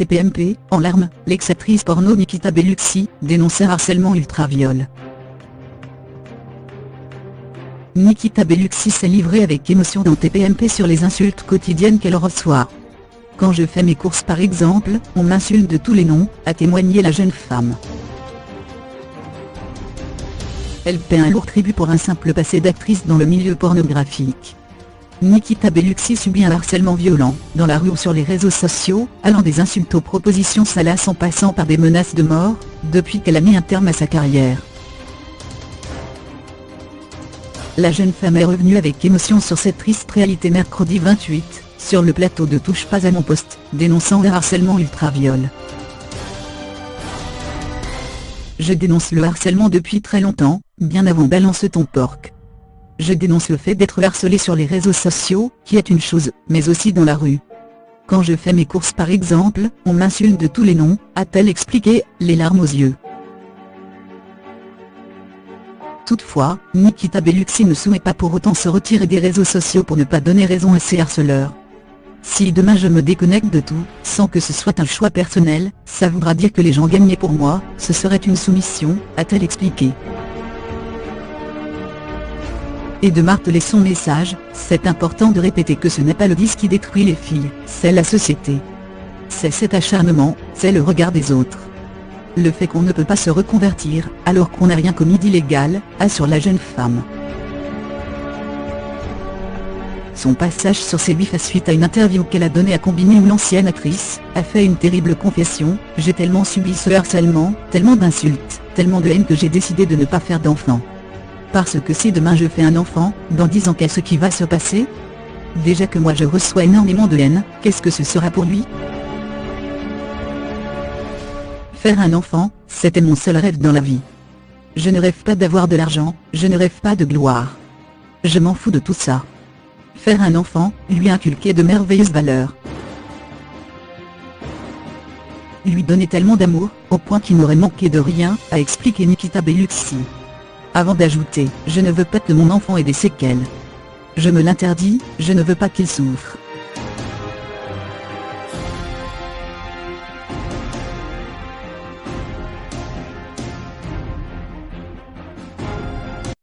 TPMP, en larmes, l'ex-actrice porno Nikita Bellucci dénonce un harcèlement ultra-viol. Nikita Bellucci s'est livrée avec émotion dans TPMP sur les insultes quotidiennes qu'elle reçoit. Quand je fais mes courses par exemple, on m'insulte de tous les noms, a témoigné la jeune femme. Elle paie un lourd tribut pour un simple passé d'actrice dans le milieu pornographique. Nikita Bellucci subit un harcèlement violent, dans la rue ou sur les réseaux sociaux, allant des insultes aux propositions salaces en passant par des menaces de mort, depuis qu'elle a mis un terme à sa carrière. La jeune femme est revenue avec émotion sur cette triste réalité mercredi 28, sur le plateau de Touche pas à mon poste, dénonçant le harcèlement ultra-viol. Je dénonce le harcèlement depuis très longtemps, bien avant Balance ton porc. Je dénonce le fait d'être harcelé sur les réseaux sociaux, qui est une chose, mais aussi dans la rue. Quand je fais mes courses par exemple, on m'insulte de tous les noms, a-t-elle expliqué, les larmes aux yeux. Toutefois, Nikita Bellucci ne souhaite pas pour autant se retirer des réseaux sociaux pour ne pas donner raison à ses harceleurs. Si demain je me déconnecte de tout, sans que ce soit un choix personnel, ça voudra dire que les gens gagnaient pour moi, ce serait une soumission, a-t-elle expliqué. Et de marteler son message, c'est important de répéter que ce n'est pas le disque qui détruit les filles, c'est la société. C'est cet acharnement, c'est le regard des autres. Le fait qu'on ne peut pas se reconvertir, alors qu'on n'a rien commis d'illégal, assure la jeune femme. Son passage sur C8 fait suite à une interview qu'elle a donnée à Combini où l'ancienne actrice a fait une terrible confession: j'ai tellement subi ce harcèlement, tellement d'insultes, tellement de haine que j'ai décidé de ne pas faire d'enfant. Parce que si demain je fais un enfant, dans 10 ans qu'est-ce qui va se passer? Déjà que moi je reçois énormément de haine, qu'est-ce que ce sera pour lui? Faire un enfant, c'était mon seul rêve dans la vie. Je ne rêve pas d'avoir de l'argent, je ne rêve pas de gloire. Je m'en fous de tout ça. Faire un enfant, lui inculquer de merveilleuses valeurs. Lui donner tellement d'amour, au point qu'il n'aurait manqué de rien, a expliqué Nikita Bellucci. Avant d'ajouter: je ne veux pas que mon enfant ait des séquelles. Je me l'interdis, je ne veux pas qu'il souffre.